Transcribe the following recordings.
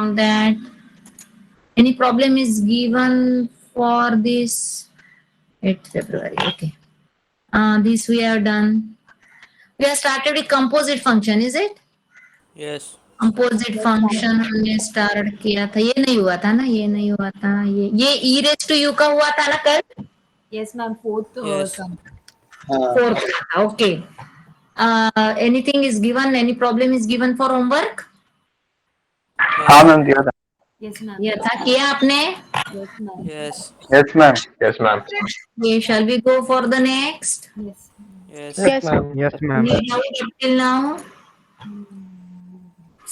from that. Any problem is given for this 8th February. Okay. This we have done. We have started with composite function, is it? Yes. Composite function हमने start किया था. ये नहीं हुआ था ना, ये नहीं हुआ था. ये ई रेज टू यू का हुआ था ना कल. Yes, ma'am. Fourth Yes. sum. Fourth. Okay. Anything is given, any problem is given for homework? हाँ मैम दिया था. Yes, ma'am. ये था, किया आपने? Yes, ma'am. Yes. Yes ma'am. Yes ma'am. ये shall we go for the next? Yes. Yes. Yes ma'am. Yes ma'am. Any doubt up till now?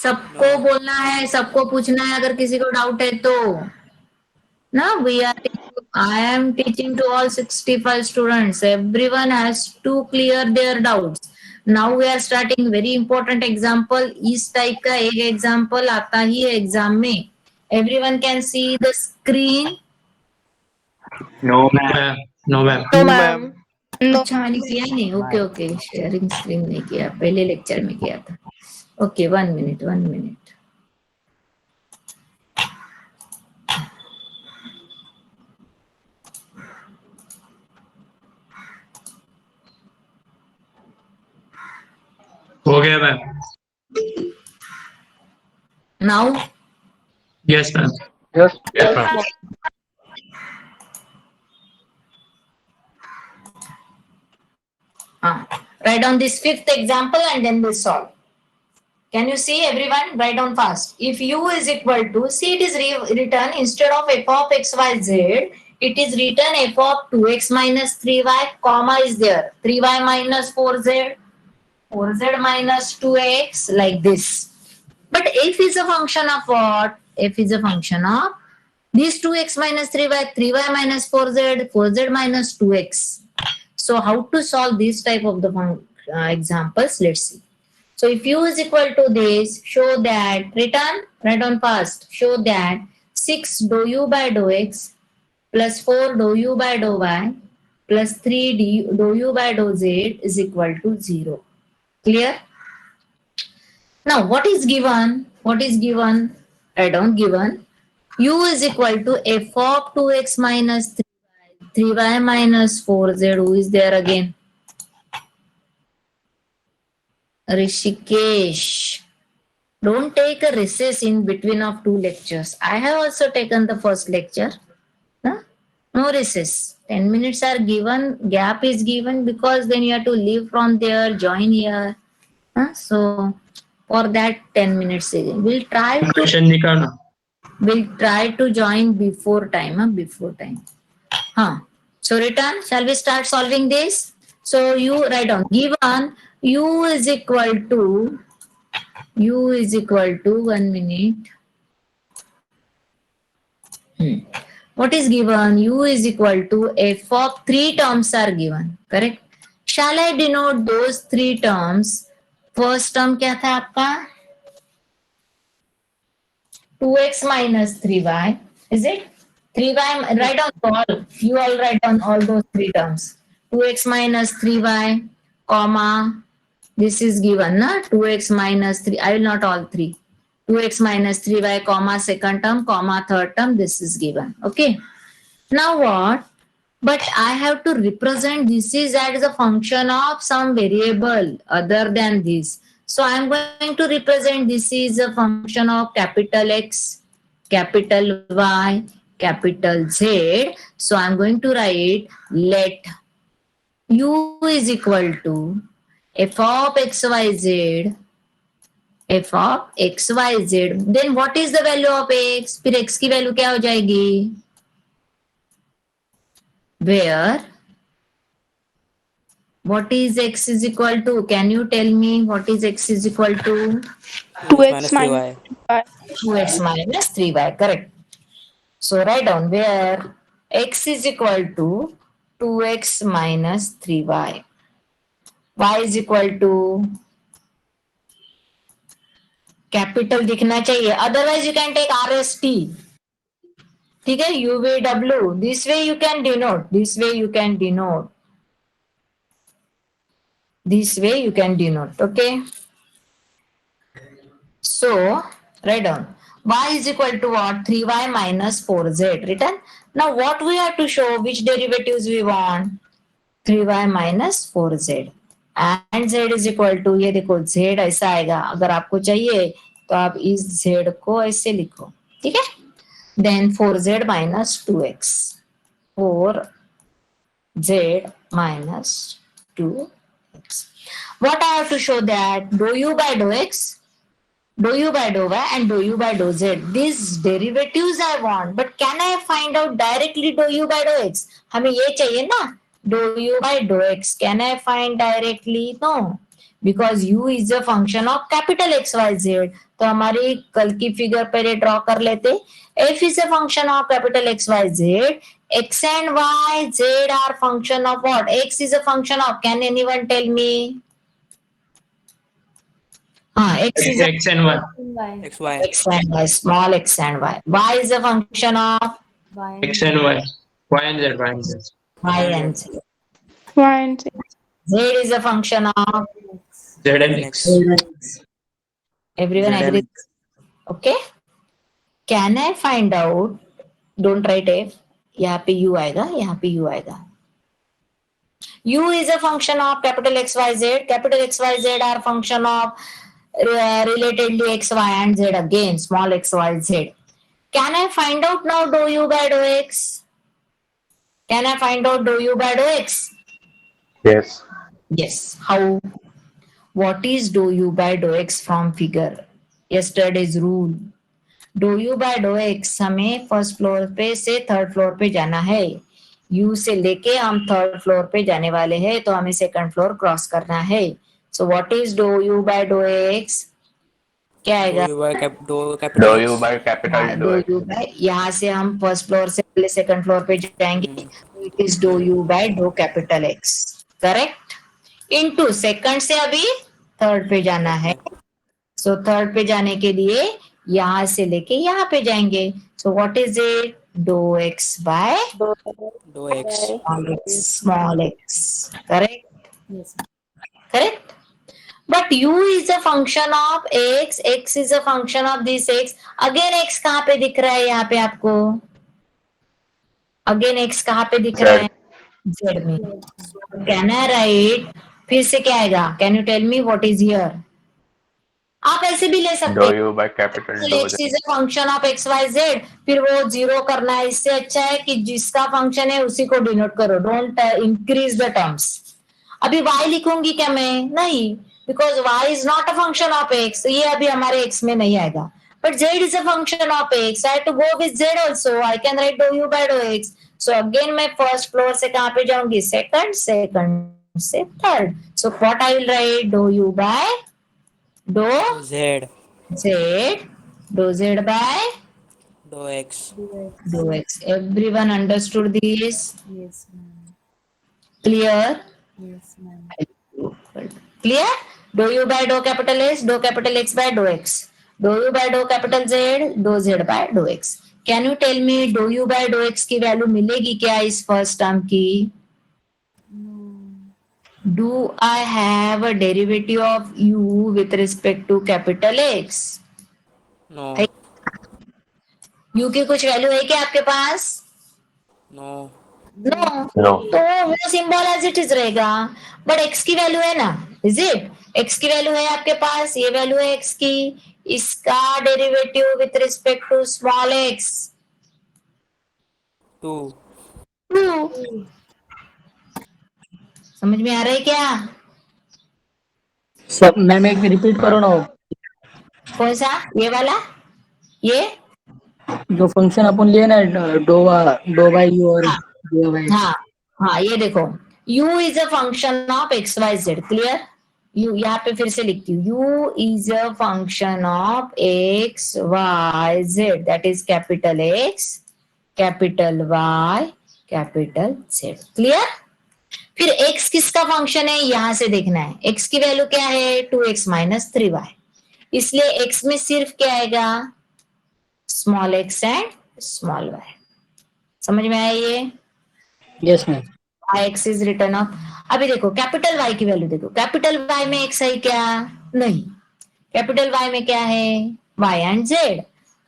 सबको No. बोलना है, सबको पूछना है अगर किसी को डाउट है तो. ना, I am teaching to all 65 students. Everyone has to clear their doubts. Now we are starting very important example. इस टाइप का एक एग्जाम्पल आता ही है एग्जाम में. Everyone can see the screen. No ma'am. No, ma'am. No, ma'am. No. अच्छा, मैंने किया ही नहीं. ओके ओके, शेयरिंग स्क्रीन नहीं किया, पहले लेक्चर में किया था. Okay, 1 minute. हो गया ma'am. Now, Yes, ma'am. Yes. Yes ma'am. write down this 5th example and then we'll solve. Can you see everyone? Write down fast. If u is equal to, see it is written instead of f of x, y, z, it is written f of 2x minus 3y, comma is there. 3y minus 4z, 4z minus 2x, like this. But f is a function of what? F is a function of these 2x minus 3y, 3y minus 4z, 4z minus 2x. So how to solve this type of the examples? Let's see. So if u is equal to this, show that, write down fast, show that 6 dou u by dou x plus 4 dou u by dou y plus 3 dou u by dou z is equal to 0. Clear? Now what is given? Write down given. U is equal to f of 2x minus 3y, 3y minus 4z. Who is there again? Rishikesh. Don't take a recess in between of 2 lectures. I have also taken the first lecture. Huh? No recess. 10 minutes are given. Gap is given because then you have to leave from there, join here. Huh? So for that 10 minutes again. We'll try Question निकालना. to join before time. Before time. So return. Shall we start solving this? So you write down. Given u is equal to 1 minute. What is given? U is equal to f of 3 terms are given. Correct? Shall I denote those 3 terms? First term क्या था आपका? 2x minus 3y. Is it? 3y, write down all. You all write down all those 3 terms. 2x minus 3y, comma. This is given, na? 2x minus 3. I will not all 3. 2x minus 3y, comma, second term, comma, third term. This is given. Okay. Now what? But I have to represent this is as a function of some variable other than this. So I am going to represent this is a function of capital X, capital Y, capital Z. So I am going to write let u is equal to f of xyz, f of xyz. Then what is the value of x? फिर x की value क्या हो जाएगी? Where what is x is equal to? Can you tell me what is x is equal to? 2x minus 3y. 2x minus 3y. Correct. So write down where x is equal to 2x minus 3y. Y is equal to capital दिखना चाहिए. Otherwise you can take RST. ठीक है, UVW. This way you can denote. This way you can denote. This way you can denote. Okay. So write down y is equal to what? 3y minus 4z written. Now what we have to show? Which derivatives we want? 3y minus 4z and z is equal to, ये देखो z ऐसा आएगा, अगर आपको चाहिए तो आप इस z को ऐसे लिखो, ठीक है. Then 4z minus 2x, 4z minus 2x. What I have to show? That dou u by dou x, dou u by dou y and dou u by dou z. These derivatives I want, but can I find out directly dou u by dou x? हमें ये चाहिए ना, dou u by dou x. Can I find directly? No, because u is a function of capital X Y Z. तो हमारी कल की figure पहले draw कर लेते. F is a function of capital X Y Z. X and Y, Z are function of what? X is a function of. Can anyone tell me? X is a X and Y. Y. X, Y. X and Y, small x and y. Y is a function of Y. X and Y. Y and Z. Y and Z. y and z. Y and Z. Z is a function of Z and X. X. everyone Z and agrees. Okay. Can I find out? Don't write f. यहाँ पे u आएगा, यहाँ पे u आएगा. U is a function of capital X Y Z. Capital X Y Z are function of relatedly X Y and Z again, small x y z. Can I find out now dou u by dou x? Can I find out dou u by dou x? Yes. Yes. How? What is dou u by dou x from figure? Yesterday's rule. dou u by dou x हमें first floor पे से third floor पे जाना है. u से लेके हम third floor पे जाने वाले हैं, तो हमें सेकंड फ्लोर क्रॉस करना है. So what is dou u by dou x? क्या आएगा? Dou u by Dou capital u X. by capital हाँ, dou dou x. u by, यहाँ से हम फर्स्ट फ्लोर से पहले सेकंड फ्लोर पे जाएंगे. It is dou u by dou capital X. Correct. Into second से अभी थर्ड पे जाना है. सो थर्ड पे जाने के लिए यहाँ से लेके यहाँ पे जाएंगे. So what is it? dou x by Dou X. small x. Correct. Yes. Correct. But u is a function of x, x is a function of this x. Again x कहाँ पे दिख रहा है यहाँ पे आपको? Again x कहाँ पे दिख रहा है? z में. Can I write? फिर से क्या आएगा? Can you tell me what is here? आप ऐसे भी ले सकते Dou हैं. u by capital dou x z. is a function of x y z. फिर वो जीरो करना है. इससे अच्छा है कि जिसका फंक्शन है उसी को डिनोट करो. Don't increase the terms. अभी y लिखूंगी क्या मैं? नहीं, because y is not a function of x. ये अभी हमारे x में नहीं आएगा. But z is a function of x. I have to go with z also. I can write dou u by dou x. So again मैं first floor से कहाँ पे जाऊंगी? सेकंड, सेकंड से third. So what I will write? dou u by dou Z. z, dou z by Dou X. dou x. Everyone understood this? Yes, ma'am. Clear? Yes, ma'am. Clear? Dou u by dou capital S, dou capital X by dou x. Dou u by dou capital Z, dou Z by dou x. Can you tell me dou u by dou x की value मिलेगी क्या इस first term की? Do I have a derivative of u with respect to capital X? No. u की कुछ value है क्या आपके पास? No. नो. No. तो वो सिंबल एज इट इज रहेगा. बट x की वैल्यू है ना? Is it? x की वैल्यू है आपके पास. ये वैल्यू है x की. इसका derivative with respect to small x 2. 2. समझ में आ रहा है क्या? सब मैम एक रिपीट करो ना वो। कौन सा? ये वाला? ये? जो फंक्शन अपन लिए ना डो बाई यू और डो बाई हाँ हाँ, ये देखो. u is a function of x y z. Clear? u यहाँ पे फिर से लिखती हूँ. u is a function of x y z. That is capital X, capital Y, capital Z. Clear? फिर x किसका फंक्शन है? यहां से देखना है. x की वैल्यू क्या है? 2x minus 3y. इसलिए x में सिर्फ क्या आएगा? Small x and small y. समझ में आया ये? Yes ma'am. x is return of. अभी देखो कैपिटल Y की वैल्यू देखो. कैपिटल Y में x है क्या? नहीं. कैपिटल Y में क्या है? y and z.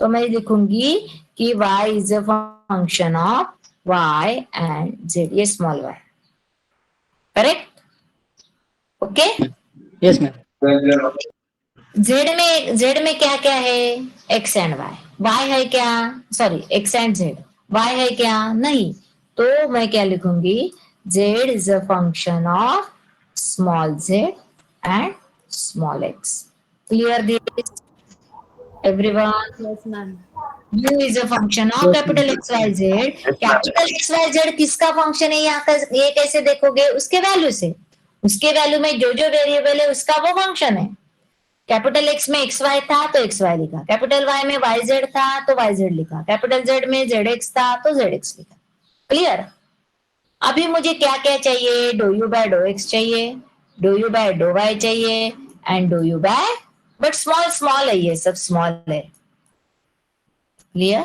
तो मैं लिखूंगी कि y is a function of y and z, ये small y, correct? Okay. Yes ma'am. z में क्या क्या है? x एंड y है क्या? Sorry, x and z, y है क्या? नहीं। तो मैं क्या लिखूंगी? z is a function of small z and small x. Clear this everyone? Yes, ma'am. u is a function of Yes, capital ma'am. XYZ. Yes, ma'am. Capital XYZ किसका function है? यहाँ का ये कैसे देखोगे? उसके वैल्यू से, उसके वैल्यू में जो जो वेरिएबल है उसका वो फंक्शन है। कैपिटल X में XY था तो XY लिखा, कैपिटल Y में YZ था तो YZ लिखा, कैपिटल Z में ZX था तो ZX लिखा। क्लियर? अभी मुझे क्या क्या चाहिए? Dou you by dough x चाहिए, dou you by dou y चाहिए and dou you by, but small small है, ये सब स्मॉल है। क्लियर?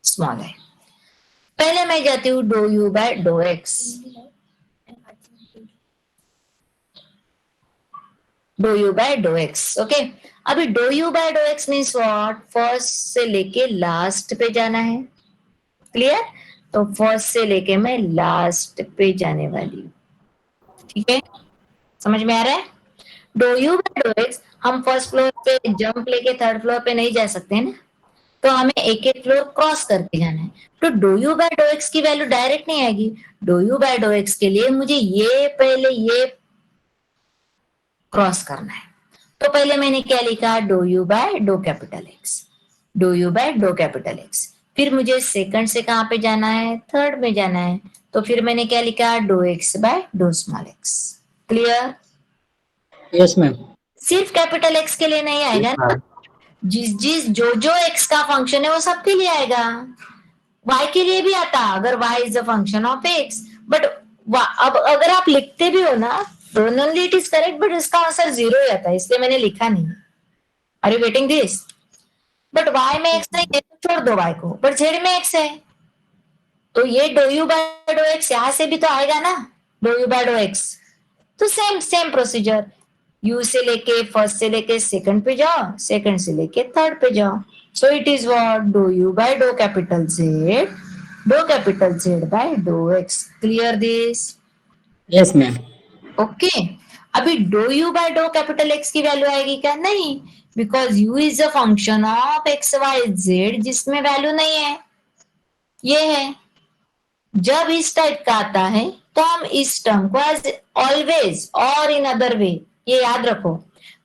स्मॉल है। पहले मैं जाती हूँ dou you by dough x, dou you by dough x. Okay, अभी dough you by dough x means what? First से लेके लास्ट पे जाना है। क्लियर? तो फर्स्ट से लेके मैं लास्ट पे जाने वाली हूँ। ठीक है, समझ में आ रहा है? Dou you by dough x, हम फर्स्ट फ्लोर पे जंप लेके थर्ड फ्लोर पे नहीं जा सकते ना, तो हमें एक एक फ्लोर क्रॉस करके जाना है। तो dou you by dough x की वैल्यू डायरेक्ट नहीं आएगी। Dou you by dough x के लिए मुझे ये पहले ये क्रॉस करना है। तो पहले मैंने क्या लिखा? Dou you by dough capital X, dou you by dough capital X. फिर मुझे सेकंड से कहां पे जाना है? थर्ड में जाना है। तो फिर मैंने क्या लिखा? Dou x by dou small x. Clear? Yes ma'am. सिर्फ कैपिटल एक्स के लिए नहीं आएगा Yes, ना, ma'am. जिस जो एक्स का फंक्शन है वो सबके लिए आएगा। y के लिए भी आता अगर y is a function of x, but अब अगर आप लिखते भी हो ना, normally it is correct, but इसका आंसर 0 ही आता है, इसलिए मैंने लिखा नहीं। Are you getting this? But y में x नहीं है तो छोड़ दो y को, बट z में x है तो ये dou you by dough x यहां से भी तो आएगा ना, dou you by dough x. तो सेम सेम प्रोसीजर, यू से लेके फर्स्ट से लेके सेकंड पे जाओ, सेकंड से लेके थर्ड पे जाओ। So it is what? Dou you by dough capital z, dou capital z by dough x. Clear this? Yes ma'am. Okay. अभी dough you by dough capital x की वैल्यू आएगी क्या? नहीं, because u is a function of x y z जिसमें value नहीं है, ये है। जब इस टाइप का आता है तो हम इस टर्म को एज ऑलवेज और इन अदर वे, ये याद रखो।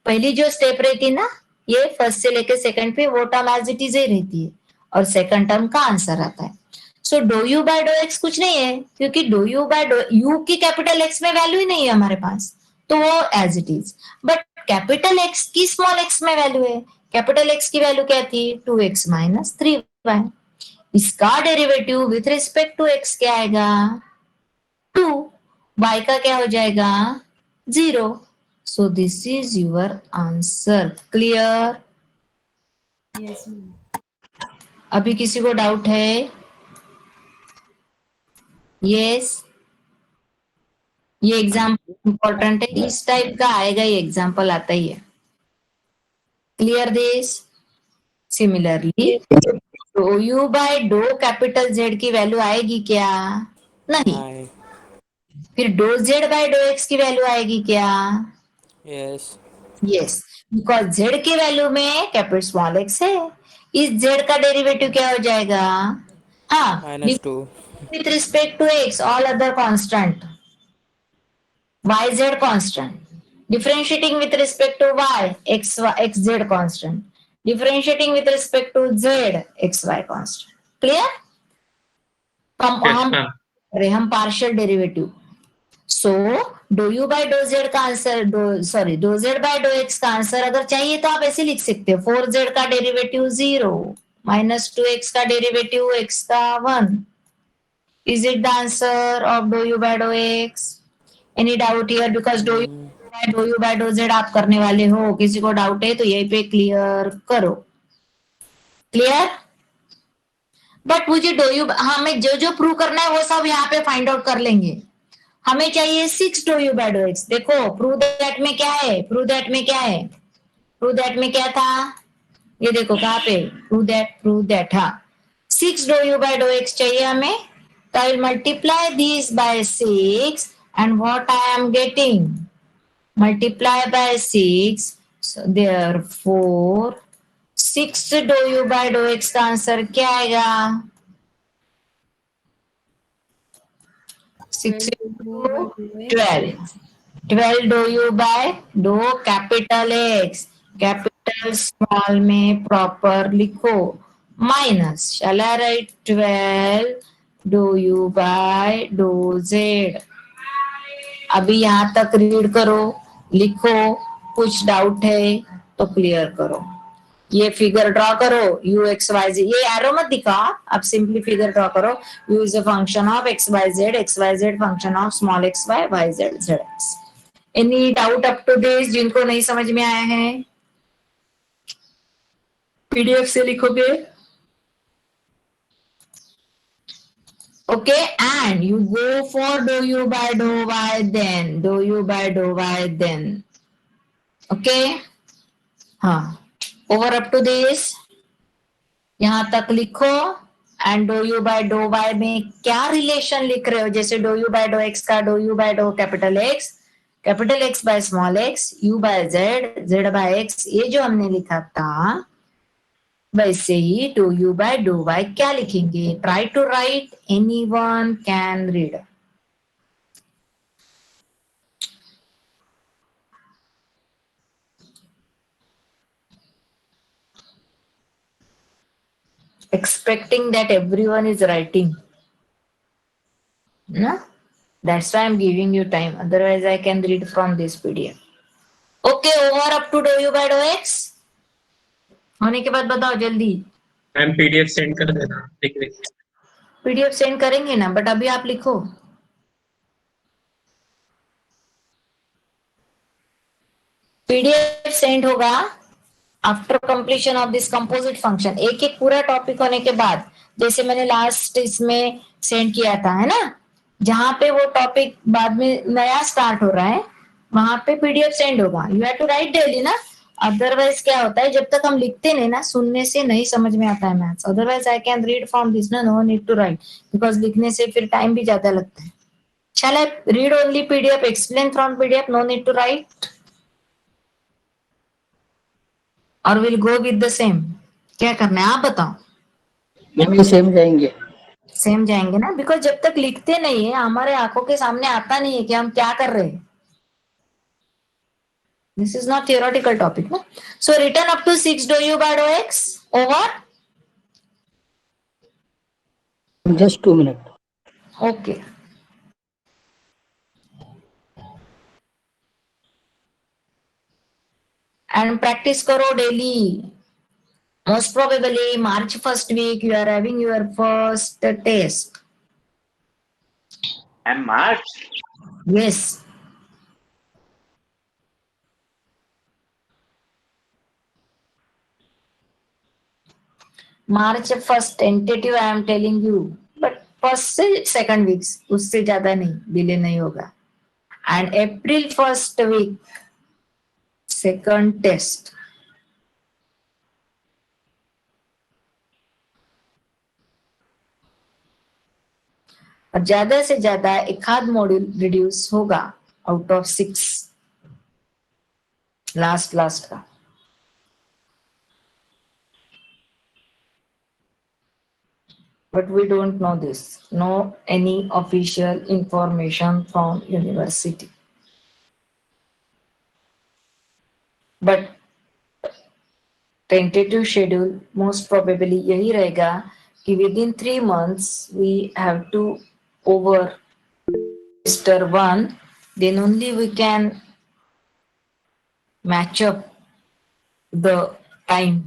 पहली जो स्टेप रहती ना, ये फर्स्ट से लेके सेकंड पे वो टर्म एज इट इज ही रहती है और सेकंड टर्म का आंसर आता है। So dou you by dough x कुछ नहीं है, क्योंकि dou you by dou u की कैपिटल एक्स में वैल्यू ही नहीं है हमारे पास, तो वो as it is. But capital x की स्मॉल एक्स में वैल्यू है। कैपिटल एक्स की वैल्यू क्या थी? 2x minus 3y। इसका derivative with respect to x क्या आएगा? 2। y का क्या हो जाएगा? 0। So this is your answer. Clear? Yes, ma'am. अभी किसी को डाउट है? यस, ये एग्जाम्पल इंपॉर्टेंट है, इस टाइप का आएगा, ये एग्जाम्पल आता ही है। Clear this? Similarly doh you by dough capital Z की वैल्यू आएगी क्या? नहीं। I, फिर doh Z by dough x की वैल्यू आएगी क्या? yes, यस, बिकॉज जेड की वैल्यू में कैपिटल स्मॉल एक्स है। इस जेड का डेरिवेटिव क्या हो जाएगा? हाँ, -2, with respect to x all other constant, y z constant, differentiating with respect to y x z constant, differentiating with respect to z x y constant. Clear? Yes, ma'am. हम partial derivative. So dou you by dough z का answer, dou Z by dough x का answer अगर चाहिए तो आप ऐसे लिख सकते हो, 4z का डेरिवेटिव 0 माइनस 2x का डेरिवेटिव x का 1। Is it the answer of dou you by dough x? Any doubt here? Because dou you by dough z आप करने वाले हो, किसी को डाउट है तो यही पे क्लियर करो। क्लियर? बट मुझे डो यू, हमें जो जो प्रूव करना है वो सब यहाँ पे फाइंड आउट कर लेंगे। हमें चाहिए 6 dou you by dough x. देखो प्रूव दैट में क्या है, प्रूव दैट में क्या है, प्रूव दैट में क्या था? ये देखो कहाँ पे, प्रूव दैट, हाँ 6 dou you by dough x चाहिए हमें, तो I will multiply this by 6 and what I am getting, multiply by 6, so therefore 6 dou you by dough x का आंसर क्या आएगा, 6 12, 12 dou you by dough capital X, capital small में proper लिखो, minus shall I write 12 dou you by dough z. अभी यहां तक read करो, लिखो, कुछ डाउट है तो क्लियर करो। ये फिगर ड्रॉ करो, यू एक्स वाई जेड, ये एरो मत दिखाओ, आप सिंपली फिगर ड्रॉ करो, u is a function of x y z function of small x y z z x. Any doubt up to this, जिनको नहीं समझ में आया है पीडीएफ से लिखोगे, okay, and you go for do u by do y then, do u by do y then, okay, हाँ over up to this, यहां तक लिखो, and dou you by dou y में क्या रिलेशन लिख रहे हो, जैसे dou you by dough x का dou you by dough capital x by small x, u by z, z by x, ये जो हमने लिखा था वैसे ही dou you by dou y क्या लिखेंगे, try to write, anyone can read. Expecting that everyone is writing, no, that's why I'm giving you time, otherwise I can read from this PDF. Okay, over up to do you by do x होने के बाद बताओ जल्दी, ma'am PDF send कर देना, लिख देंगे। PDF send करेंगे ना, बट अभी आप लिखो, पीडीएफ सेंड होगा after completion of this composite function, एक एक पूरा टॉपिक होने के बाद, जैसे मैंने लास्ट इसमें सेंड किया था, है ना, जहां पे वो टॉपिक बाद में नया स्टार्ट हो रहा है, वहां पे पीडीएफ सेंड होगा, you have to write daily ना, अदरवाइज क्या होता है, जब तक हम लिखते नहीं ना, सुनने से नहीं समझ में आता है maths, otherwise I can read from this ना, no need to write, because लिखने से फिर टाइम भी ज्यादा लगता है। Shall I read only PDF, explain from PDF, no need to write, और will go with the same, क्या करना है आप बताओ, मैम ये सेम जाएंगे। सेम जाएंगे ना, बिकॉज जब तक लिखते नहीं है हमारे आंखों के सामने आता नहीं है कि हम क्या कर रहे हैं, this is not theoretical topic ना, so return up to 6 dou you by dough x over, just 2 minute. Okay, and practice करो daily, most probably March first week you are having your first test, And March. yes, March first tentative I am telling you, but first से second weeks, उससे ज्यादा नहीं, delay नहीं होगा, and April first week second test, और ज्यादा से ज्यादा एक आध मॉड्यूल रिड्यूस होगा आउट ऑफ 6 लास्ट का, but we don't know this, no any official information from university, but tentative schedule most probably यही रहेगा कि within 3 months we have to over semester 1, then only we can match up the time,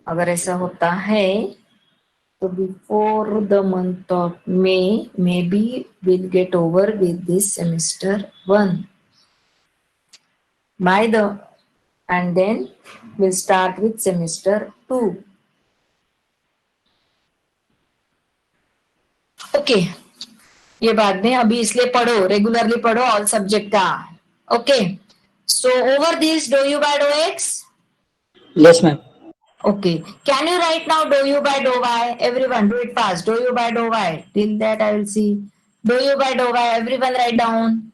अगर ऐसा होता है तो before the month of May maybe we'll get over with this semester 1 by the, and then we'll start with semester 2. Okay, ये बाद में, अभी इसलिए पढ़ो, रेगुलरली पढ़ो ऑल सब्जेक्ट का, okay, so over this dou you by dough x, Yes, ma'am. Okay. Can you write now dou u by dou y? Everyone, do it fast. Dou u by dou y. Till that I will see. Dou u by dou y. Everyone write down.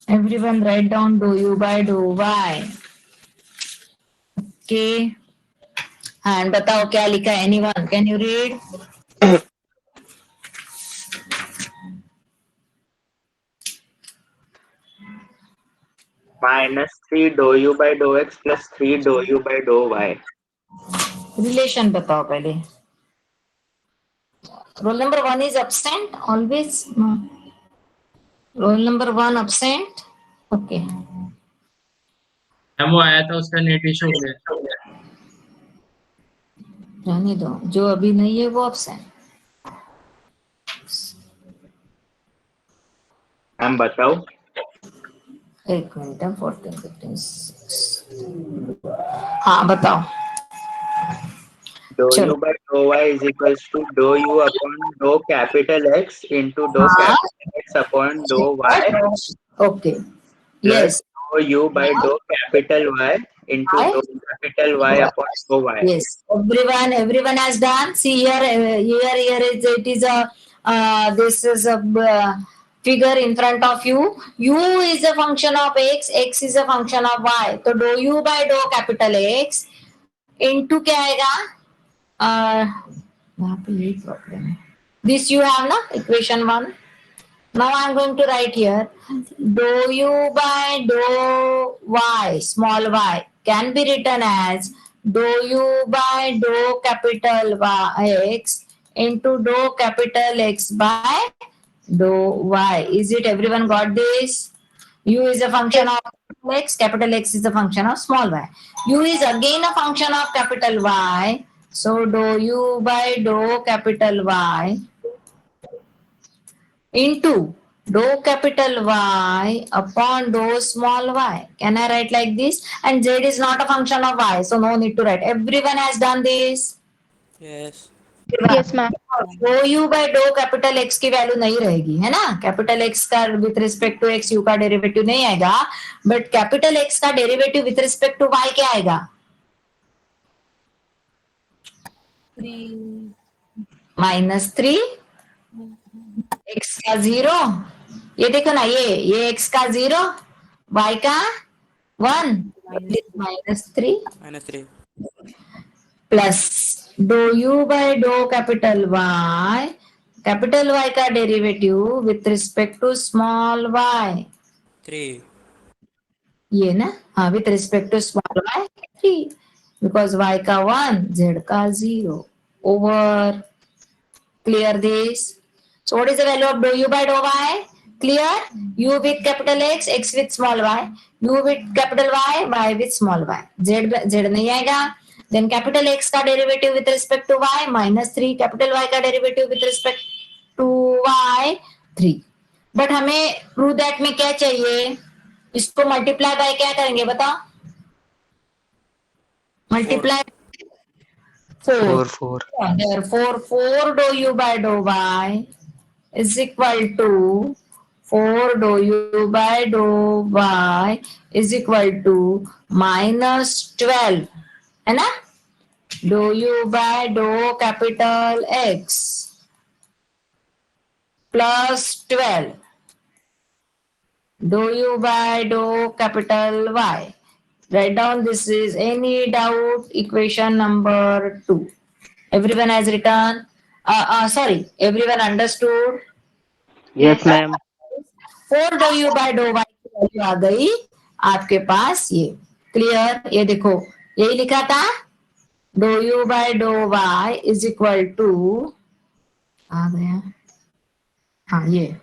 Everyone write down dou u by dou y. Okay. And बताओ क्या लिखा है? Anyone? Can you read? -3 dou u by dou x plus 3 dou u by dou y. Relation बताओ पहले. Roll number 1 is absent always. No. Roll number 1 absent. Okay. Ma'am वो आया था उसका नेट इशू हो गया. जाने दो. जो अभी नहीं है वो absent. मैम बताओ. एक मिनट. 14, 15, 6. हाँ बताओ. Dou चलो. u by dou y is equals to dou u upon dou capital X into dou हाँ. capital X upon dou y Okay. plus Yes. dou u by dou capital Y into Y? dou capital Y upon dou y. Yes. Everyone has done. See here. Here is it is a. This is a figure in front of you. U is a function of x. X is a function of y. तो dou u by dou capital X into क्या आएगा? यहाँ पे यही problem है. This you have ना equation 1. Now I am going to write here dou u by dou y small y can be written as dou u by dou capital Y x into dou capital X by dou y. Is it everyone got this? U is a function of x, capital X is a function of small y. U is again a function of capital Y. So dou u by dou capital Y into dou capital Y upon dou small y. Can I write like this? And Z is not a function of y, so no need to write. Everyone has done this. Yes. Yes, ma'am. dou u by dou capital X की वैल्यू नहीं रहेगी, है ना. Capital X का with respect to X u का derivative नहीं आएगा, बट कैपिटल X का derivative with respect to y क्या आएगा? 3. -3 x का 0. ये देखो ना, ये x का 0, y का 1, -3 -3. Plus dou u by dou capital Y का derivative with respect to small y. 3. ये ना, हाँ, with respect to small y 3 because y का 1, z का 0 over. Clear this? So what is the value of dou u by dou y? Clear? U with capital X, X with small y. U with capital Y, Y with small y. Z नहीं आएगा. Then capital X का derivative with respect to y -3, capital Y का derivative with respect to y 3. But हमें prove that में क्या चाहिए? इसको multiply by क्या करेंगे बताओ? Multiply 4. Therefore 4 dou u by dou y is equal to 4 dou u by dou y is equal to -12, है ना. dou u by dou capital X plus 12 dou u by dou capital Y. Write down this is any doubt equation number 2. Everyone has written. Sorry, everyone understood. Yes, ma'am. 4 dou u by dou y की value आ गई आपके पास. ये clear. ये देखो, यही लिखा था dou u by dou y is equal to, आ गया, हाँ, ये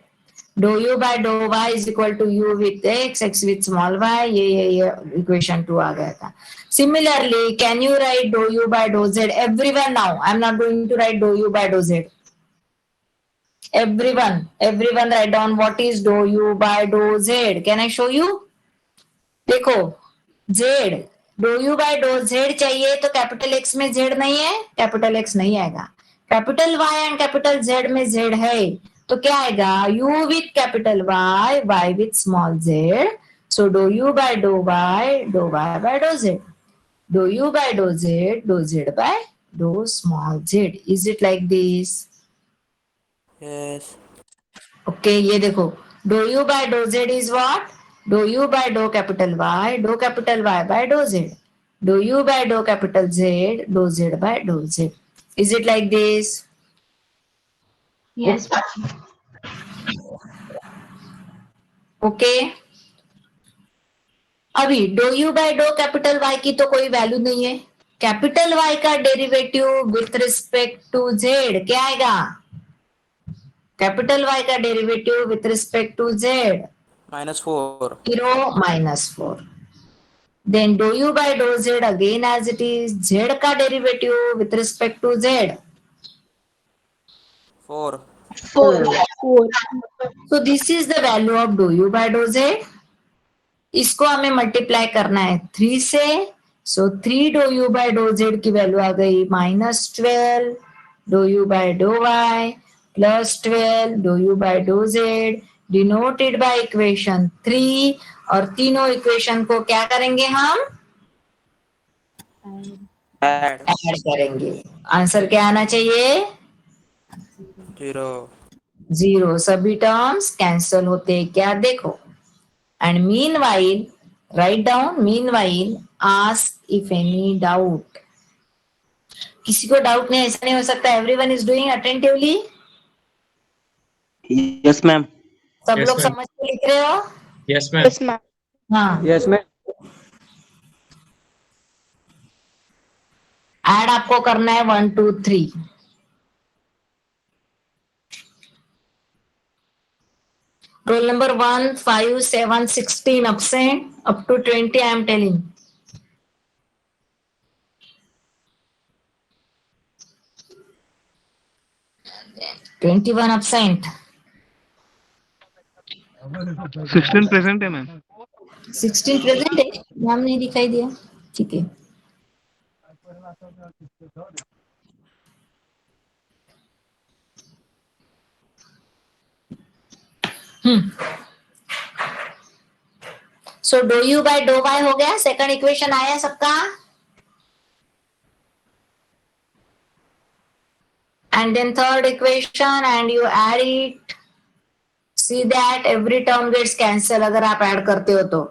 dou u by dou y is equal to u with x, x with small y. ये equation 2 आ गया था. Similarly, can you write dou u by dou z? Everyone now. I'm not going to write dou u by dou z. Everyone write down what is dou u by dou z. Can I show you? देखो, z dou u by dou z चाहिए तो capital X में z नहीं है, capital X नहीं आएगा. Capital Y and capital Z में z है, तो क्या आएगा? u with capital Y, Y with small z. So dou u by dou y by dou z. dou u by dou z by dou small z. Is it like this? Yes. Okay, ये देखो dou u by dou z is what? Dou u by dou capital Y by dou z. Dou u by dou capital Z, dou z by dou z. Is it like this? Yes. Okay. अभी dough you by dough capital Y की तो कोई value नहीं है. Capital Y का derivative with respect to z क्या आएगा? Capital Y का derivative with respect to z -4. 0 -4. Then dou u by dou z again as it is. Z का derivative with respect to z 4. 4. So this is the value of dou u by dou z. इसको हमें multiply करना है 3 से. So 3 dou you by dough z की value आ गई -12 dou you by dou y +12 dou you by dough z denoted by equation 3. और तीनों इक्वेशन को क्या करेंगे हम? Add. ऐड करेंगे. आंसर क्या आना चाहिए? 0. 0. सभी टर्म्स कैंसल होते क्या देखो. And meanwhile, write down, meanwhile, ask if any doubt. किसी को डाउट नहीं, ऐसा नहीं हो सकता. Everyone is doing attentively. Yes, ma'am. सब Yes, लोग ma'am. समझ के लिख रहे हो? Yes, ma'am. Yes, ma'am. हाँ. Yes, ma'am. ऐड आपको करना है 1 2 3. Roll number 1 5 7 16 absent up to 20 I am telling. $21 absent. 16 present है मैम. 16 प्रेजेंट है. नाम नहीं दिखाई दिया. ठीक है. So dou you by dou y हो गया. सेकंड इक्वेशन आया सबका. And then third equation and you add it. See that every term gets cancelled अगर आप ऐड करते हो तो.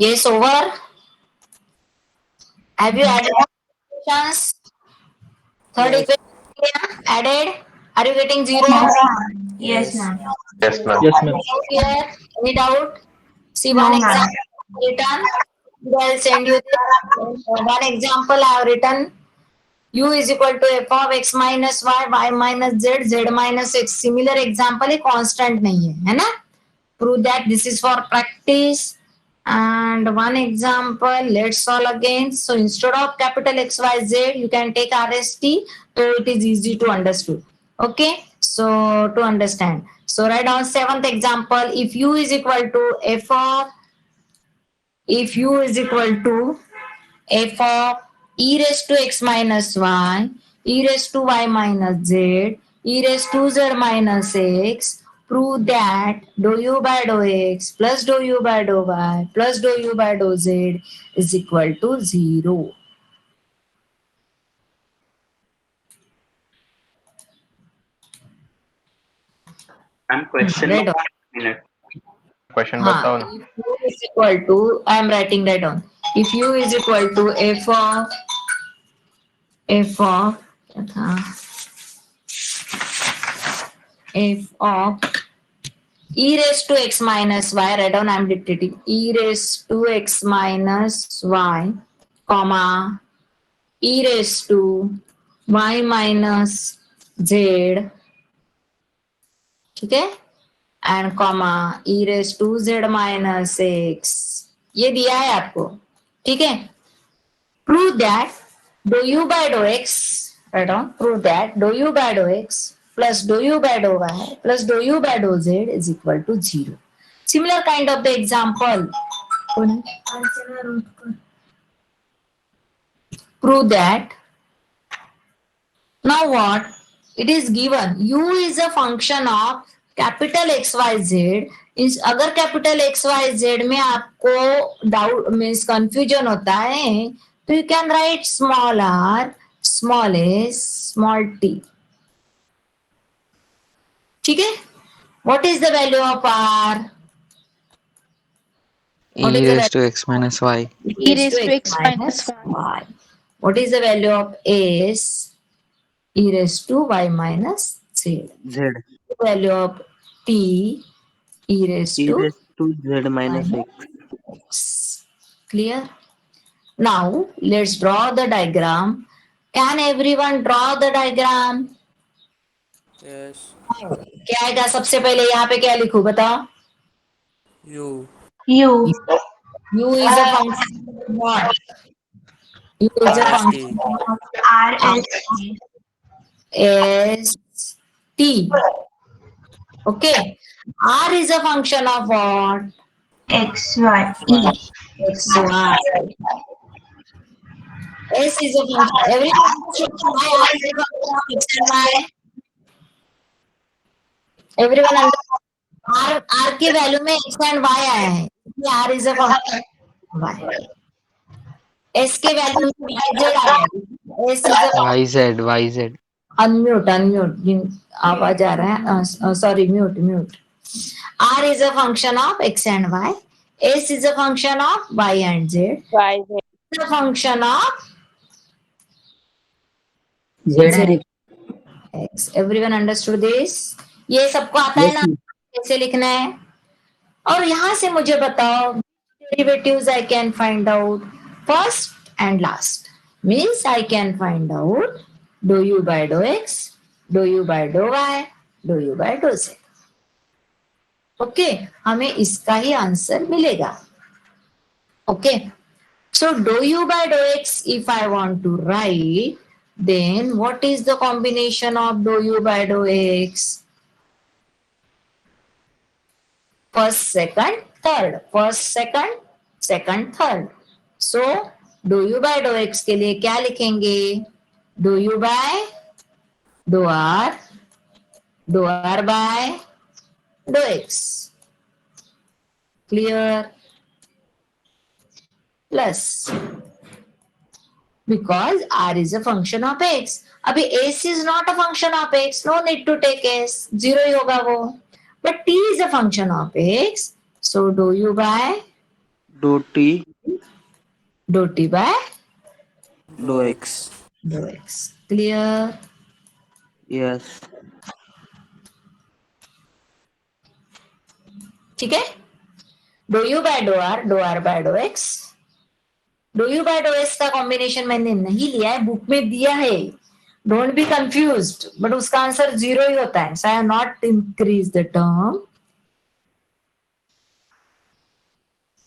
Yes, over. Have you added equations? Third Yes. equation added. Are you getting zero? Yes, ma'am. Yes, ma'am. Yes, ma'am. Here, any doubt? See No, one ma'am. example written. I'll send you this. One example I have written. U is equal to f of x minus y minus z minus x. Similar example है, constant नहीं है ना? Prove that. This is for practice. And one example, let's solve again. So instead of capital X, Y, Z, you can take RST. So it is easy to understand. Okay. So to understand. So write down seventh example. If U is equal to f of e raised to x minus y, e raised to y minus z, e raised to z minus x. Prove that dou u by dou x plus dou u by dou y plus dou u by dou z is equal to 0. I'm question Right. minute. Question हाँ, बताओ ना. if u is equal to, I am writing that down. If u is equal to f of क्या था? F of e raised to x minus y, write down, I am dictating, e raised to x minus y, comma, e raised to y minus z, ठीक है, and comma e raised to z minus x, ये दिया है आपको, ठीक है. Prove that dou u by dou x, write down, prove that dou u by dou x plus dou u by dou y plus dou u by dou z is equal to 0. Similar kind of the example. Prove that. Now what? It is given u is a function of capital XYZ. इस अगर capital XYZ में आपको doubt means confusion होता है तो you can write small r, small s, small t. ठीक है. What is the value of r? What E is the raised to x minus y. E raised to x minus y. What is the value of s? E raised to y minus z. Z. The value of t, e raised E to raised to z minus x. x. Clear? Now let's draw the diagram. Can everyone draw the diagram? yes, क्या आएगा सबसे पहले यहाँ पे क्या लिखूं बताओ? u, U. U is a function of what? U is a function of R S T. S T. Okay. R is a function of what? X Y E. X Y. S is a function. Everyone should know why R is a function of X and Y. Everyone understand? R के value में X and Y आया है. R is a function of Y. S के value में YZ आया है. S is a YZ, YZ. unmute. आवाज आ रहा है. Sorry, mute. R is a function of X and Y. S is a function of Y and Z. Y Z. Is a function of Z and X. Everyone understood this? ये सबको आता है ना कैसे लिखना है? और यहाँ से मुझे बताओ derivatives I can find out first and last. Means I can find out dou u by dou x, dou u by dou y, dou u by dou z. Okay, हमें इसका ही आंसर मिलेगा. Okay, so dou u by dou x if I want to write, then what is the combination of dou u by dou x? First, second, third. First, second, third. So dou u by dou x के लिए क्या लिखेंगे? dou u by dou r by dou x. Clear? Plus, because r is a function of x. अभी s is not a function of x. No need to take s. 0 ही होगा वो. But t is a function of x. So dou u by Dou t. dou t by dou x, dou x. Clear? Yes. ठीक है. dou u by dou r by dou x. dou u by dou x का combination मैंने नहीं लिया है, book में दिया है. Don't be confused. बट उसका आंसर 0 ही होता है. So I have not increase the term.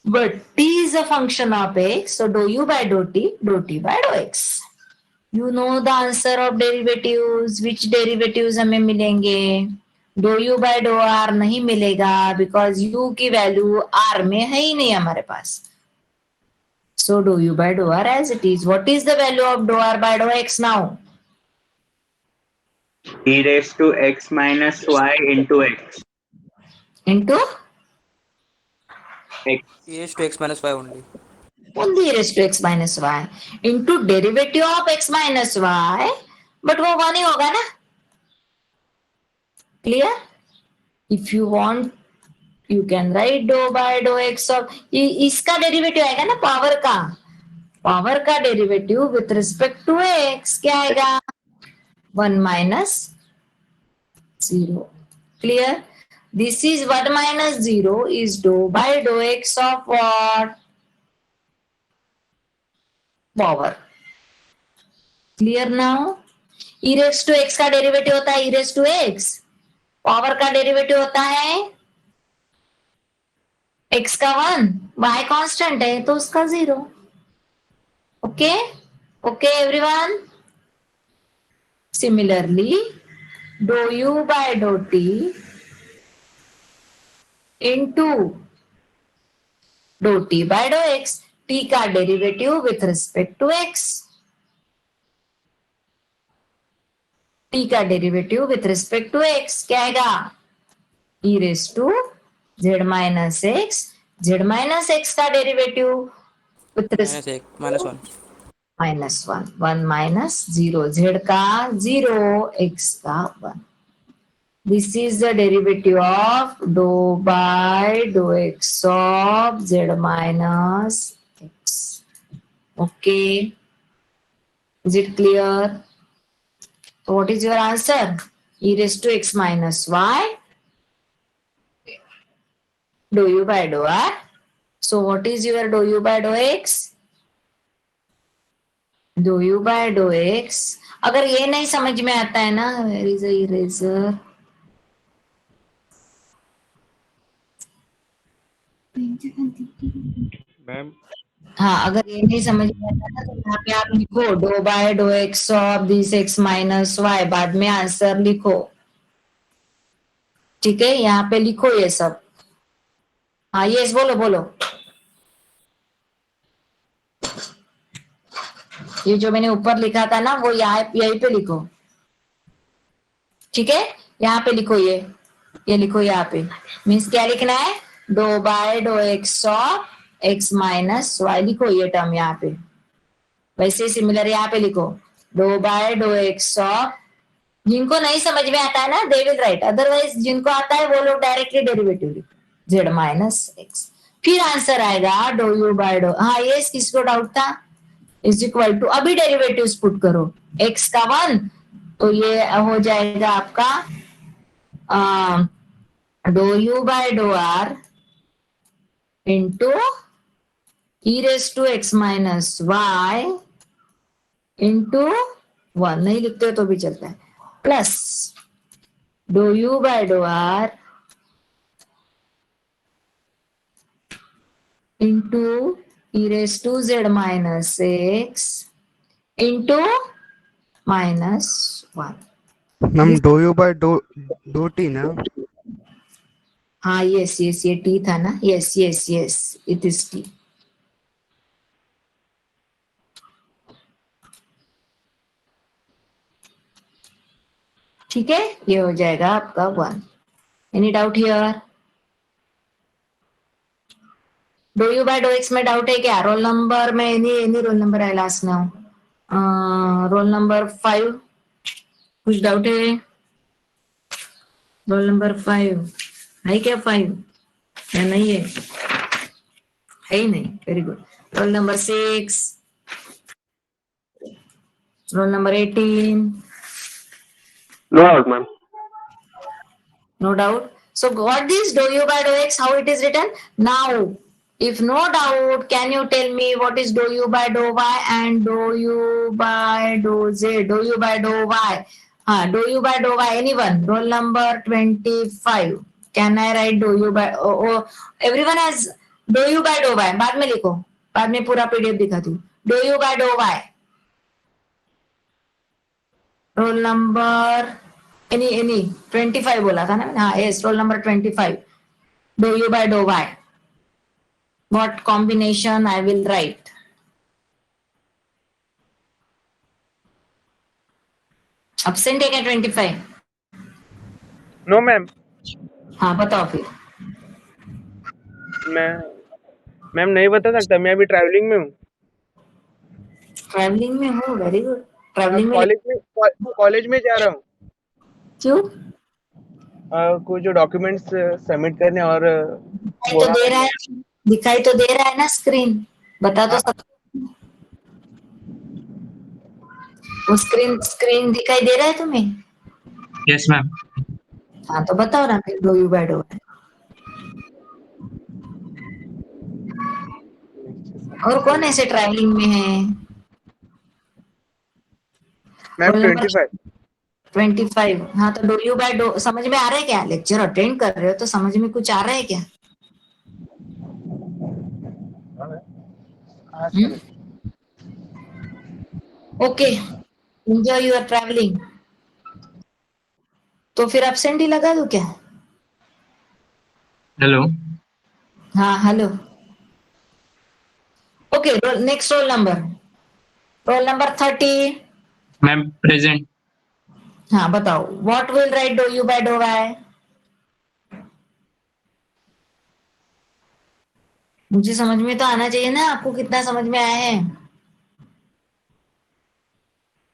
But t is a function of x, so dou u by dou t by dou x. You know the answer of derivatives. Which derivatives हमें मिलेंगे? dou u by dou r नहीं मिलेगा because u की value r में है ही नहीं हमारे पास. So dou u by dou r as it is. What is the value of dou r by dou x now? e raised to x minus y into x. Into X. E raised to x minus 5 only. only e raised to x minus y into derivative of x minus y. But वो 1 ही होगा ना? Clear? If you want, you can write dou by dou x of इसका derivative आएगा ना power का. Power का derivative with respect to x क्या आएगा? 1 minus 0. Clear? This is 1 minus 0 is dou by dou x of what? Power. Clear now? E raised to x का derivative होता है e raised to x. Power का derivative होता है x का 1, y constant है तो उसका 0. Okay okay everyone. Similarly, dou u by dou t into dou t by dou x, t का derivative with respect to x. t का derivative with respect to x क्या आएगा? e raised to z minus x. z minus x का derivative with respect minus 1. minus 1. 1 minus 0. Z का 0, x का 1. This is the derivative of dou by dou x of z minus x. Okay. Is it clear? So what is your answer? E raised to x minus y. Dou u by dou r. So what is your dou u by dou x? dou u by dou x. अगर ये नहीं समझ में आता है ना, where is the eraser? Ma'am हाँ, अगर ये नहीं समझ में आता ना तो यहाँ पे आप लिखो dou by dou x of this x minus y. बाद में आंसर लिखो. ठीक है, यहाँ पे लिखो ये सब. हाँ यस बोलो बोलो. ये जो मैंने ऊपर लिखा था ना वो यहाँ यहीं पे लिखो. ठीक है, यहाँ पे लिखो ये लिखो यहाँ पे. मीन्स क्या लिखना है? dou by dou x of x minus y लिखो ये टर्म यहाँ पे. वैसे सिमिलर यहाँ पे लिखो dou by dou x of. जिनको नहीं समझ में आता है ना दे विल राइट. अदरवाइज जिनको आता है वो लोग डायरेक्टली डेरिवेटिव लिखो z minus x. फिर आंसर आएगा dou u by dou. हाँ ये किसको डाउट था? इज इक्वल टू, अभी डेरिवेटिव्स पुट करो. x का 1 तो ये हो जाएगा आपका dou u by dou r into e raised to x minus y into 1. नहीं लिखते तो भी चलता है. प्लस dou u by dou r into e raised to z minus x into minus 1. Ma'am dou you by dough t ना. हाँ yes yes ये t था ना. Yes yes yes it is t. ठीक है, ये हो जाएगा आपका 1. Any doubt here? dou u by dou x में डाउट है क्या? रोल नंबर में एनी रोल नंबर आई लास्ट नाउ. रोल नंबर 5 कुछ डाउट है? रोल नंबर 5 है क्या? 5 या नहीं है? है ही नहीं. Very good. Roll number 6, roll number 18. No doubt ma'am. No doubt. So got this dou u by dou x, how it is written? Now, if no doubt, can you tell me what is dou u by dou y and dou u by dou z? Dou u by dou y. Dou u by dou y. Anyone? Roll number 25. Can I write dou u by? Everyone has dou u by dou y. बाद में लिखो. बाद में पूरा PDF दिखाती हूँ. Dou u by dou y. Roll number any 25 बोला था ना मैंने. हाँ yes, roll number 25. Dou u by dou y. What combination I will write? Absent है क्या 25? No ma'am. हाँ बताओ फिर। मैं मैम नहीं बता सकता, मैं अभी ट्रैवलिंग में हूँ। ट्रैवलिंग में हो, वेरी गुड। ट्रैवलिंग में कॉलेज में जा रहा हूँ। क्यों? कुछ जो डॉक्यूमेंट्स सबमिट करने और दिखाई तो दे रहा है, दिखाई तो दे रहा है ना स्क्रीन, बता तो सकते। वो स्क्रीन दिखाई दे रहा है तुम्हें? Yes ma'am. हाँ तो बताओ ना फिर dou u by dou i. और कौन ऐसे ट्रैवलिंग में है? Ma'am roll number 25। 25। हाँ तो डू यू बाय डू समझ में आ रहा है क्या? लेक्चर अटेंड कर रहे हो तो समझ में कुछ आ रहा है क्या? Okay, enjoy your travelling. तो फिर एब्सेंट ही लगा दो क्या? हेलो। हाँ hello. Okay, next roll number 30। Ma'am present. हाँ बताओ, what will write dou u by dou y? मुझे समझ में तो आना चाहिए ना, आपको कितना समझ में आया है?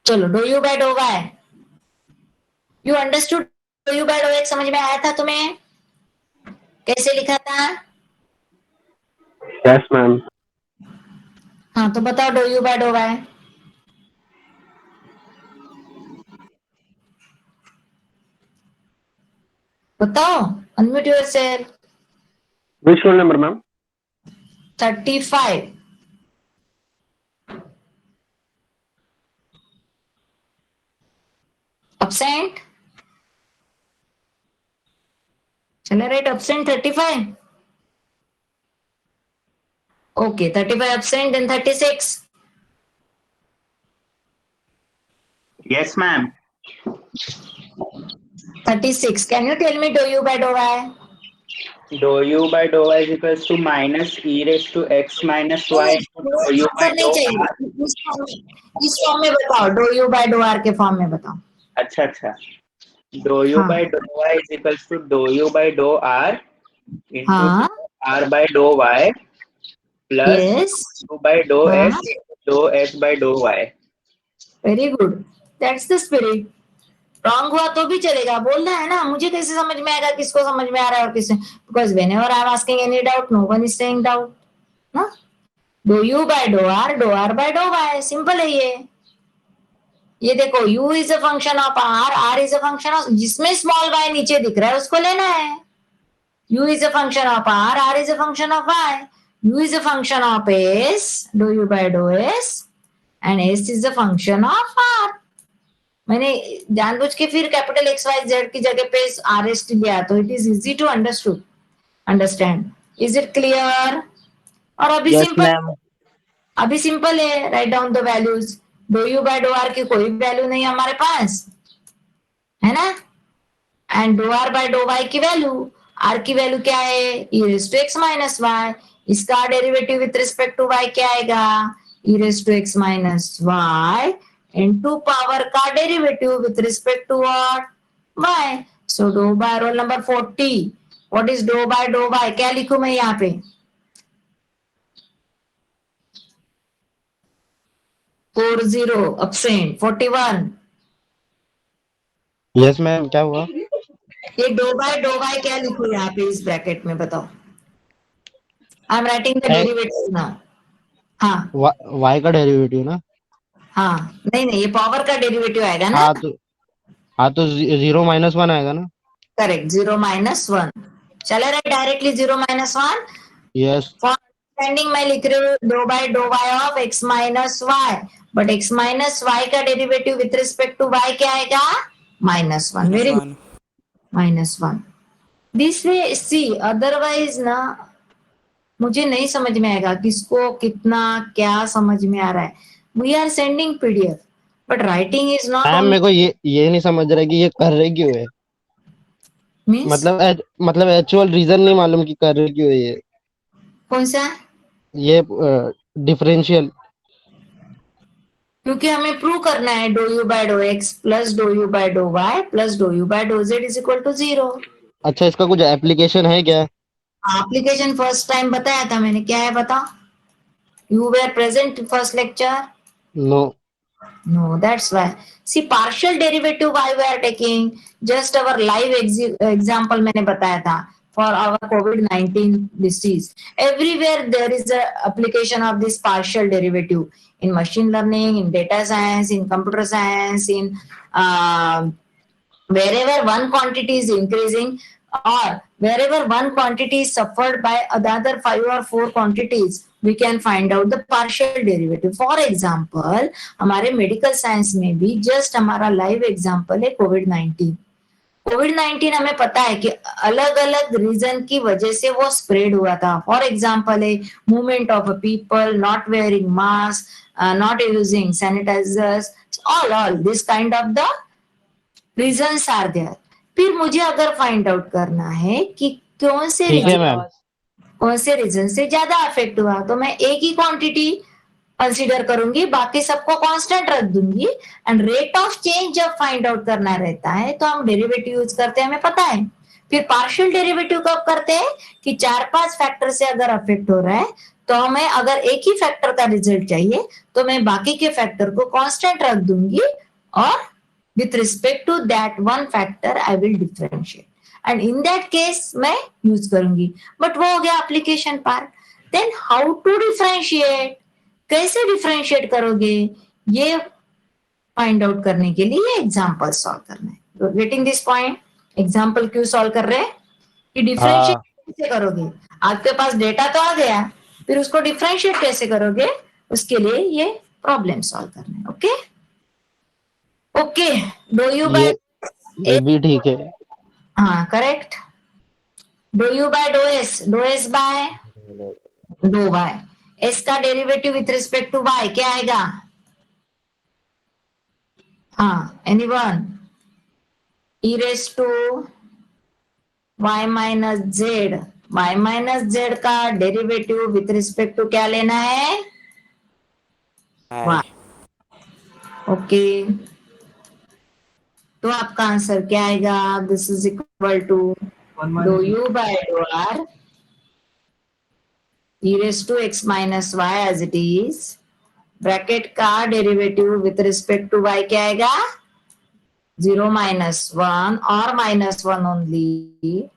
चलो, dou u by dou y, you understood? Dou u by dou x समझ में आया था तुम्हें? कैसे लिखा था? Yes, ma'am. हाँ तो बताओ dou u by dou y. बताओ, unmute yourself. Which roll number, ma'am? 35। absent? Shall I write absent 35? Okay, 35 absent, then 36. Yes, ma'am. 36. Can you tell me do u by do y? Dou u by dou y is equals to minus e raised to x minus y into dou u by answer नहीं dou चाहिए, r. इस form में बताओ, dou you by dough r के form में बताओ। अच्छा अच्छा, dou u by dou y is equals to dou u by dou r into हाँ r by dou y plus yes u by dou हाँ, x dou x by dou y. Very good, that's the spirit. Wrong हुआ तो भी चलेगा, बोलना है ना। मुझे कैसे समझ में आएगा किसको समझ में आ रहा है और किसे? Because whenever I am asking any doubt, no one is saying doubt ना। Dou you by dough r by dou y, simple है ये देखो, u is a function of r is a function of, जिसमें small y नीचे दिख रहा है उसको लेना है। u is a function of r is a function of y, u is a function of s, dou u by do s, and s is a function of r। मैंने जानबूझ के फिर कैपिटल एक्स वाई जेड की जगह पे R S t लिया, तो it is easy to understand. Is it clear? और Yes, ma'am. अभी सिंपल है, right down the values. Dou you by dough r की कोई वैल्यू नहीं है हमारे पास, है ना। And dou r by dou y की वैल्यू, आर की वैल्यू क्या है? E raise to x minus y. इसका derivative with respect to y क्या आएगा? E raise to x minus y into power का derivative with respect to what? Y. So dou by roll number 40, what is dou by dou y? क्या लिखूं मैं यहाँ पे? 40 absent, 41। Yes, ma'am. क्या हुआ? ये डो बाय क्या लिखूं यहाँ पे इस ब्रैकेट में, बताओ। I am writing the derivative now. हाँ Y का डेरिवेटिव ना? हाँ, नहीं नहीं, ये पावर का डेरिवेटिव आएगा ना। हाँ तो 0 - 1 आएगा ना? करेक्ट, 0 - 1। चले रहे डायरेक्टली 0 - 1। Yes. फॉर अंडरस्टैंडिंग मैं लिख रही हूँ dou y of x minus y, but x minus y का derivative with respect to y क्या आएगा? -1। Very good, -1। This way see, otherwise ना मुझे नहीं समझ में आएगा किसको कितना क्या समझ में आ रहा है। We are sending PDF, but writing is not ma'am only मेरे को ये नहीं समझ रहा कि ये कर रहे क्यों है। मीन्स। मतलब एक्चुअल रीजन नहीं मालूम कि कर रहे क्यों है कौन सा? ये डिफरेंशियल। क्योंकि हमें प्रूव करना है dou you by dough x plus dou you by dou y plus dou you by dough z is equal to 0। अच्छा, इसका कुछ एप्लीकेशन है क्या? एप्लीकेशन फर्स्ट टाइम बताया था मैंने, क्या है बता? You were present first lecture? No. No, that's why. See, partial derivative why we are taking just our live example मैंने बताया था for our COVID-19 disease. Everywhere there is a application of this partial derivative in machine learning, in data science, in computer science, in wherever one quantity is increasing or wherever one quantity is suffered by another 5 or 4 quantities, we can find out the partial derivative. For example, हमारे medical science में भी just हमारा live example है कोविड-19। कोविड-19 हमें पता है कि अलग अलग रीजन की वजह से वो स्प्रेड हुआ था। फॉर एग्जांपल है movement of people, not wearing mask, not using sanitisers, all this kind of the reasons are there. फिर मुझे अगर फाइंड आउट करना है कि कौन से ठीक है रीजन मैम। कौन से रीजन से ज्यादा अफेक्ट हुआ, तो मैं एक ही क्वांटिटी कंसीडर करूंगी, बाकी सबको कांस्टेंट रख दूंगी। एंड रेट ऑफ चेंज जब फाइंड आउट करना रहता है तो हम डेरिवेटिव यूज करते हैं, हमें पता है। फिर पार्शियल डेरिवेटिव कब करते हैं कि 4-5 फैक्टर से अगर अफेक्ट हो रहा है तो हमें अगर एक ही फैक्टर का रिजल्ट चाहिए तो मैं बाकी के फैक्टर को कांस्टेंट रख दूंगी और with respect to that one factor I will differentiate, and in that case मैं यूज करूंगी। बट वो हो गया application part. Then how to differentiate, कैसे डिफरेंशिएट करोगे, ये फाइंड आउट करने के लिए एग्जांपल सॉल्व करना है। Getting this point? एग्जांपल क्यों सॉल्व कर रहे हैं कि डिफरेंशिएट कैसे करोगे। आपके पास डेटा तो आ गया, फिर उसको डिफरेंशिएट कैसे करोगे, उसके लिए ये प्रॉब्लम सॉल्व करना है। Okay okay, dou you by ये भी ठीक है। हाँ correct. Dou you by dough s by dou y, s का derivative with respect to y क्या आएगा? हाँ anyone? E raise to y minus z, y minus z का डेरिवेटिव विथ रिस्पेक्ट टू क्या लेना है? I. ओके, तो आपका आंसर क्या आएगा? This is equal to do you by dough r e raised to x minus y as it is, bracket का derivative with respect to y क्या आएगा? 0 minus 1 or minus 1 only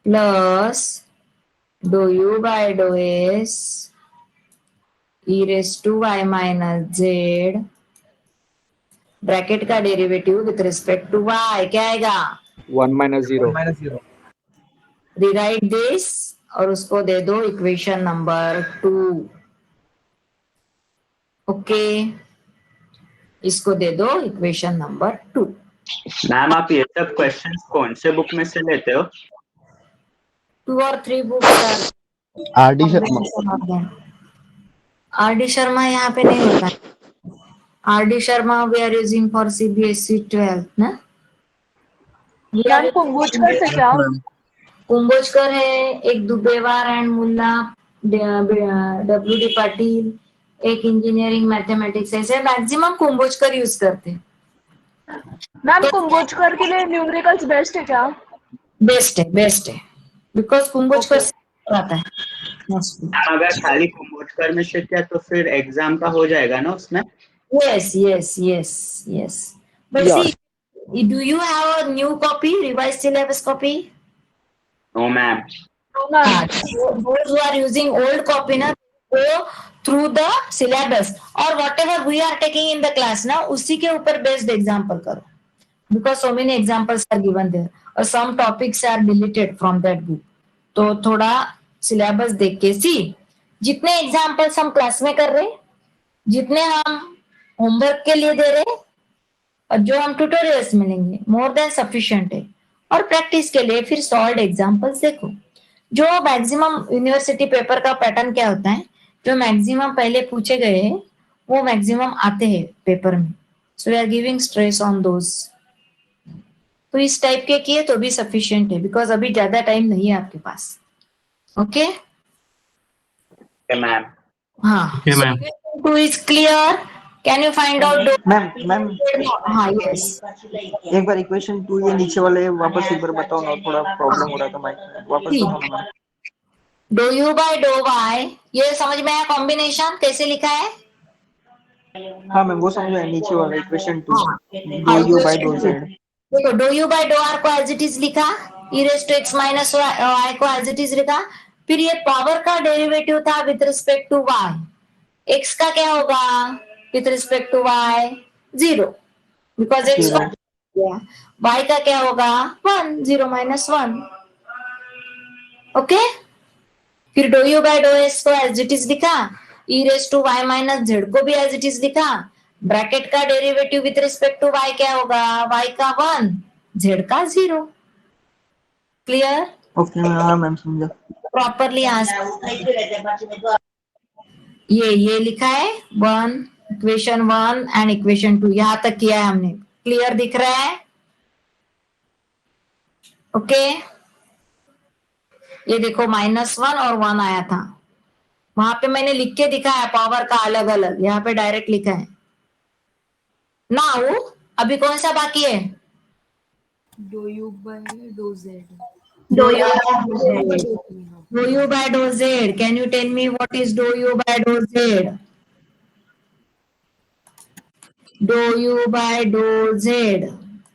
plus do u by do s e raised to y minus z, bracket का derivative with respect to y क्या आएगा? 1 minus 0. Rewrite this और उसको दे दो equation number 2। Okay, इसको दे दो इक्वेशन नंबर 2। मैम आप ये सब क्वेश्चंस कौन से बुक में से लेते हो? 2 or 3 books RD Sharma. RD Sharma यहाँ पे नहीं होता। RD Sharma we are using for CBSE 12 ना। मैम कुंभोजकर से क्या? कुंभोजकर है, एक दुबेवार एंड मुल्ला डब्ल्यू.डी. पाटिल, एक इंजीनियरिंग मैथमेटिक्स, ऐसे मैक्सिमम कुंभोजकर यूज करते हैं। मैम कुंभोजकर के लिए न्यूमेरिकल्स बेस्ट है क्या? बेस्ट है बिकॉज कुंभोजकर से आता है मोस्टली। अगर खाली कुंभोजकर में से किया तो फिर एग्जाम का हो जाएगा ना उसमें? Yes. But see, do you have a new copy, revised syllabus copy? No ma'am. No, ma'am. Those who are using old copy ना, go through the syllabus और whatever we are taking in the class ना, उसी के ऊपर based example करो, because so many examples are given there और some topics are deleted from that book। तो थोड़ा syllabus देख के सी, जितने examples हम क्लास में कर रहे, जितने हम होमवर्क के लिए दे रहे और जो हम ट्यूटोरियल्स में लेंगे, मोर देन सफिशिएंट है। और प्रैक्टिस के लिए फिर सॉल्व्ड एग्जांपल्स देखो। जो मैक्सिमम यूनिवर्सिटी पेपर का पैटर्न क्या होता है, जो मैक्सिमम पहले पूछे गए हैं वो मैक्सिमम आते हैं पेपर में, so we are giving stress on those. तो इस टाइप के किए तो भी सफिशिएंट है, बिकॉज अभी ज्यादा टाइम नहीं है आपके पास। Okay ma'am. हाँ, Okay, ma'am. 2 is clear Can you find out? Ma'am हाँ, yes. एक बार इक्वेशन 2 ये नीचे वाले वापस एक बार बताओ ना, थोड़ा प्रॉब्लम हो रहा था माइक वापस ठीक। बताओ ना। Dou you by dou y, ये समझ में आया कॉम्बिनेशन कैसे लिखा है? हाँ मैम वो समझ में नीचे वाला इक्वेशन 2 हाँ। Do you by dough z. देखो do you by dough r को एज इट इज लिखा, e raise to x minus y को एज इट इज लिखा, फिर ये पावर का डेरिवेटिव था with respect to y, x का क्या होगा with respect to y? 0, because x y का क्या होगा 1, 0 माइनस 1। ओके, फिर do you by dough s को एज इट इज लिखा, e raise to y minus z को भी एज इट इज लिखा, ब्रैकेट का derivative with respect to y क्या होगा, वाई का 1, जेड का 0। क्लियर? ओके हाँ मैम समझा। प्रॉपरली ये लिखा है 1, इक्वेशन 1 एंड इक्वेशन 2 यहां तक किया है हमने। क्लियर दिख रहा है? ओके, ये देखो -1 और 1 आया था, वहां पे मैंने लिख के दिखाया पावर का अलग अलग, यहाँ पे डायरेक्ट लिखा है। नाउ अभी कौन सा बाकी है? Dou you by dough z. Dou you by dough z, can you tell me what is dou you by dough z? Dou you by dough z,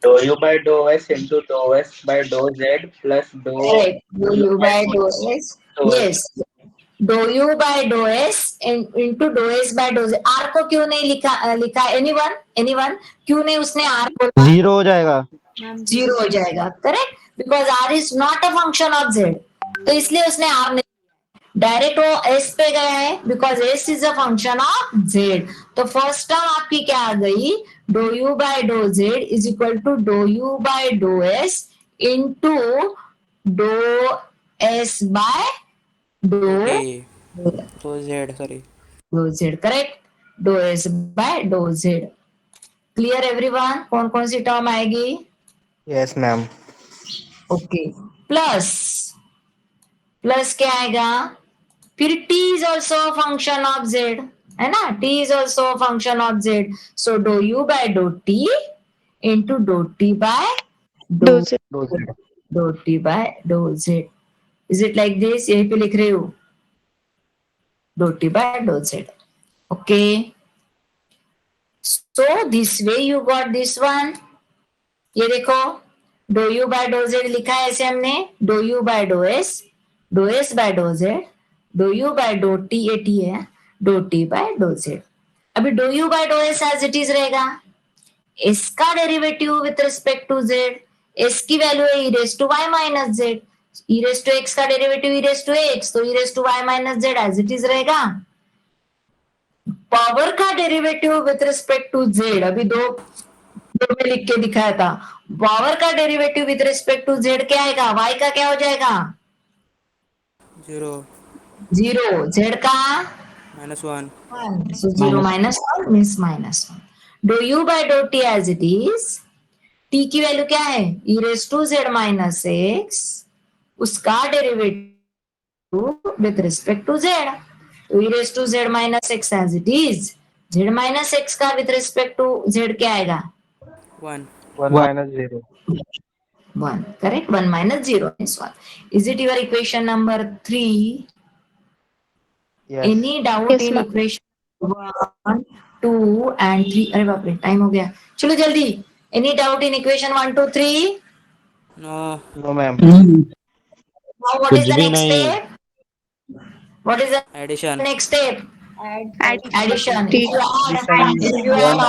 dou u by dou s into dou s by dou z plus dou dou you by dough s, yes, dou you by dough s into dough s by dough z. R को क्यों नहीं लिखा anyone क्यों नहीं उसने are बोला? 0 हो जाएगा। 0 हो जाएगा, correct, because r is not a function of z, तो इसलिए उसने आर नहीं, डायरेक्ट वो एस पे गया है because s is a function of z. तो फर्स्ट टर्म आपकी क्या आ गई, do you by dough z is equal to do you by dough s into dough s by do तो z sorry do z, correct, do s by dough z. Clear everyone? कौन कौन सी टर्म आएगी? Yes ma'am. ओके, प्लस क्या आएगा, फिर t is also function of z, है ना, t is also function of z, so do u by do t into do t by do t by do z। Is it like this? यही पे लिख रही हूँ, do t by do z। Okay, so this way you got this one. ये देखो do u by do z लिखा है ऐसे हमने, do u by do s by do z, do you by dough t, a t है, dough T by dough z. अभी dough you by dough s as it is रहेगा, s का derivative with respect to z, s की value है e raise to y minus z, e raise to x का derivative e raise to x, तो e raise to y minus z as it is रहेगा। Power का derivative with respect to z, अभी दो में लिख के दिखाया था, पावर का derivative with respect to z क्या आएगा, वाई का क्या हो जाएगा 0 जेड का -1 so 0 minus 1 means -1. Do you by dough t as it is, t की वैल्यू क्या है e raise to z minus x, उसका derivative with respect to z, तो e raise to z minus x as it is, z minus x का with respect to z क्या आएगा 1 1 - 0 1, correct, 1 minus 0 is 1. Is it your equation number 3? Yes. Any doubt in equation 1, 2 and 3? अरे बाप रे, time हो गया, चलो जल्दी। Any doubt in equation 1, 2, 3? no ma'am. Now what is the कुछ भी next नहीं। step? What is the addition next step? Addition. Addition. You add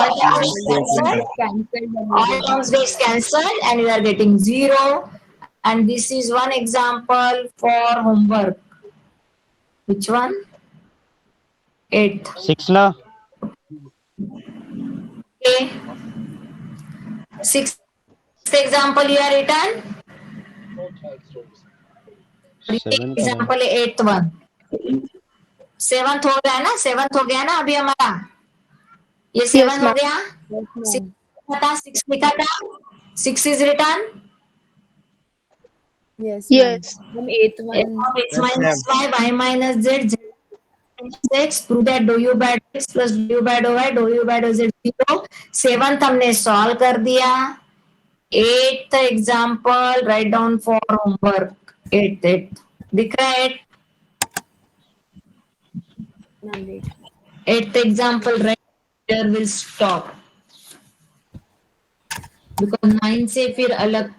all terms gets cancelled and you are getting 0. And this is one example for homework. Which one? 8th. 6 ना। Okay. 6th example you are written. example 8th one. 7th हो गया ना, 7th हो गया ना अभी हमारा, ये 7 हो गया। 6 लिखा था, 6 is written. Yes. हम 8th one. X minus y, y minus z, z minus x. Prove that do you by plus do u by do Z 0. 7th हमने सॉल्व कर दिया. 8th example write down for homework. 8th दिख रहा है? 8th example right here will stop because 9 से फिर अलग